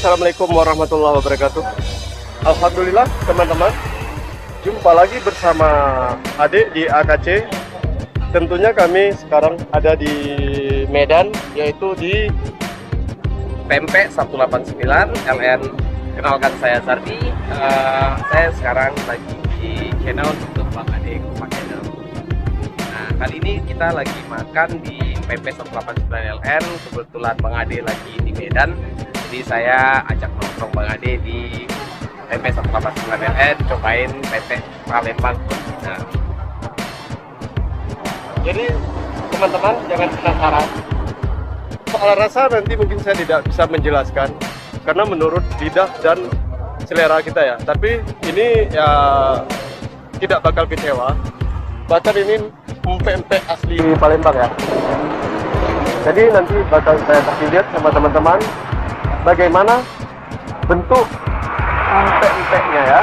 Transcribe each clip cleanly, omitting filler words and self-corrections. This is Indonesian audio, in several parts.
Assalamualaikum warahmatullahi wabarakatuh. Alhamdulillah teman-teman, jumpa lagi bersama adik di AKC. Tentunya kami sekarang ada di Medan, yaitu di PMP 189 LN. Kenalkan, saya Zardi. Saya sekarang lagi di channel untuk Bang Ade Kupa Channel. Nah, kali ini kita lagi makan di PMP 189 LN. Kebetulan Bang Ade lagi di Medan, jadi saya ajak nongkrong Bang Ade di PMP 189 LN, cobain pempek Palembang. Nah, Jadi teman-teman jangan penasaran. Soal rasa nanti mungkin saya tidak bisa menjelaskan karena menurut lidah dan selera kita ya. Tapi ini ya tidak bakal kecewa. Bahkan ini empek-empek asli Palembang ya. Jadi nanti bakal saya kasih lihat sama teman-teman bagaimana bentuk empek-empeknya ya.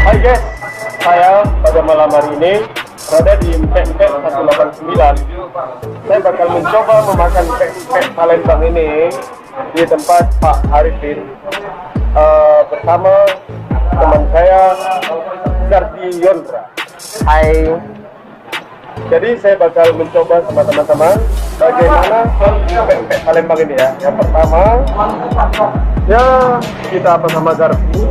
Hai guys, saya pada malam hari ini berada di empek-empek 189. Saya bakal mencoba memakan empek-empek Palembang ini di tempat Pak Arifin bersama teman saya Zardi Yondra. hai. Jadi saya bakal mencoba sama teman-teman bagaimana empek-empek Palembang ini ya. Yang pertama ya kita apa sama Zardi.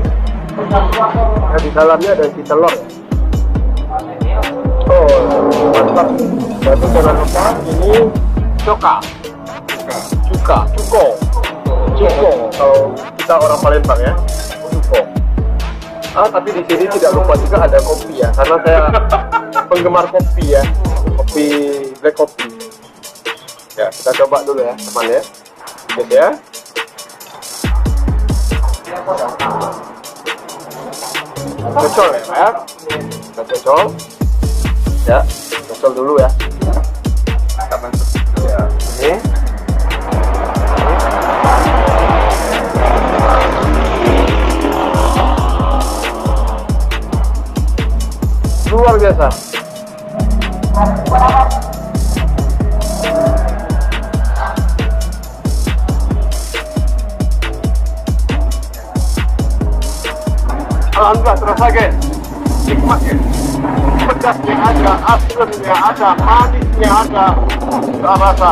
Ya, di dalamnya ada isi telur ya. Oh mantap. Jadi jangan lupa ini coka. Cuka, cuko. Kalau kita orang Palembang ya, cuko. Tapi di sini tidak lupa juga ada kopi ya, karena saya penggemar kopi ya, kopi black coffee. Ya, kita coba dulu ya, teman ya. Oke ya. Cocol ya, kita cocol. Ya, cocol dulu ya. Ya, ini. Luar biasa. Alhamdulillah terasa guys, nikmat ya. Pedasnya ada, asamnya ada, manisnya ada, rasa.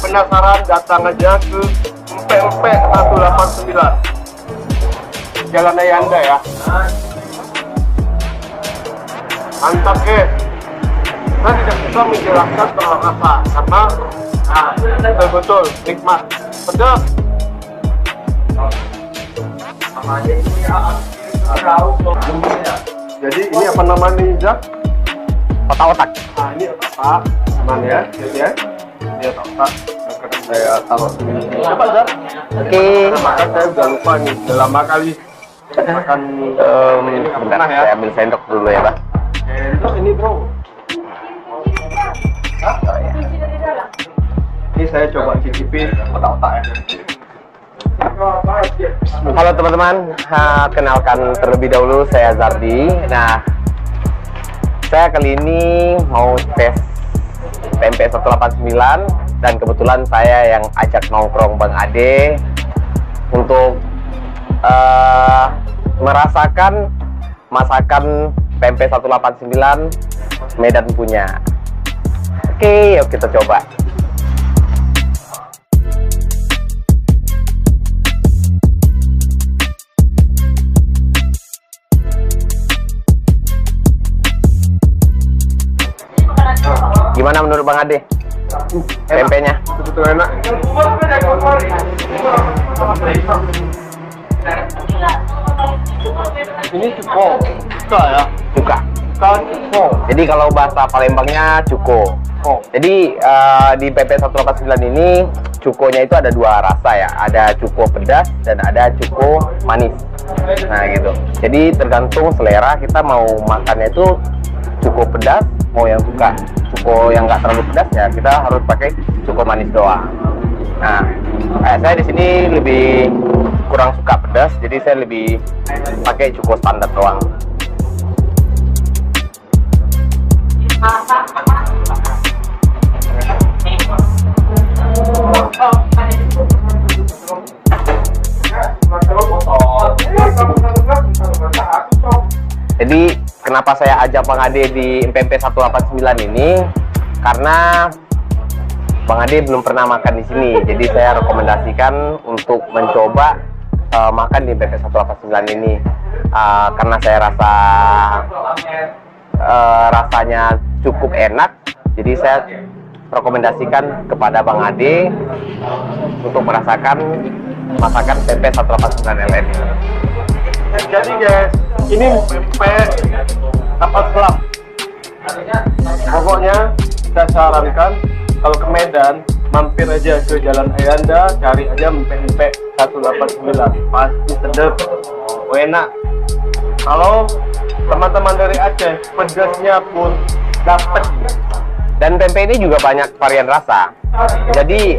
Penasaran datang aja ke Empek 189 Jalan Ayanda ya. Mantap guys. Saya tidak bisa menjelaskan soal rasa karena betul-betul nikmat, pedas. Jadi ini apa namanya Zak? Otak-otak. Ini otak, teman ya, ya. Ini otak. Akan saya taruh sini. Coba Zak. Oke. Makan saya udah lupa nih, udah lama kali makan. Ini nggak pernah ya. Saya ambil sendok dulu ya, Pak. Sendok ini bro. Oh, ya. Ini saya coba cicipin otak-otak ya. Halo teman-teman, kenalkan terlebih dahulu saya Zardi. Nah, saya kali ini mau tes tempe 189 dan kebetulan saya yang ajak nongkrong Bang Ade untuk merasakan masakan tempe 189 Medan punya. Oke, yuk kita coba. Gimana menurut Bang Ade? Tempenya? Betul enak. Ini cuka ya. Cuka. Cuko. Jadi kalau bahasa Palembangnya cuko. Jadi di PP 189 ini cukonya itu ada dua rasa ya. Ada cuko pedas dan ada cuko manis. Nah gitu. Jadi tergantung selera kita mau makannya itu cuko pedas mau yang suka cuko yang nggak terlalu pedas ya kita harus pakai cuko manis doang. Nah saya di sini lebih kurang suka pedas jadi saya lebih pakai cuko standar doang. Jadi kenapa saya ajak Bang Ade di MPMP 189 ini? Karena Bang Ade belum pernah makan di sini. Jadi saya rekomendasikan untuk mencoba makan di MPMP 189 ini. Karena saya rasa rasanya cukup enak. Jadi saya rekomendasikan kepada Bang Ade untuk merasakan masakan tempe 189 LN. Jadi guys, ini pempek kapal selam. Pokoknya kita sarankan kalau ke Medan mampir aja ke Jalan Ayanda, cari aja pempek 189, pasti sedap, enak. Kalau teman-teman dari Aceh, pedasnya pun dapat. Dan tempe ini juga banyak varian rasa. Jadi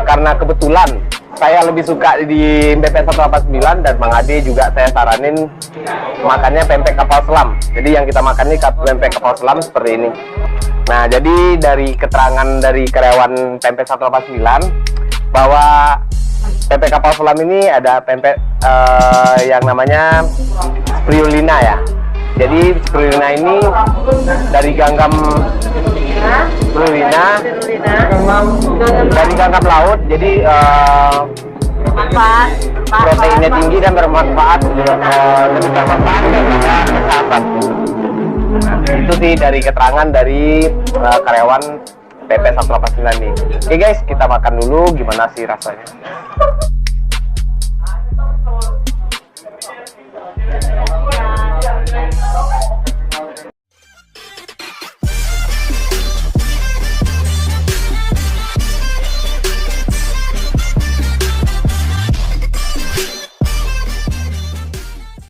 karena kebetulan saya lebih suka di pempek 189 dan Bang Ade juga saya saranin makannya pempek kapal selam. Jadi yang kita makan ini pempek kapal selam seperti ini. Nah, jadi dari keterangan dari karyawan pempek 189 bahwa pempek kapal selam ini ada pempek yang namanya spirulina ya. Jadi spirulina ini dari Ganggam spirulina dari Ganggam laut. Jadi proteinnya tinggi dan bermanfaat, lebih bermanfaat daripada kesehatan. Itu sih dari keterangan dari karyawan pempek 189 nih. Oke guys, kita makan dulu gimana sih rasanya.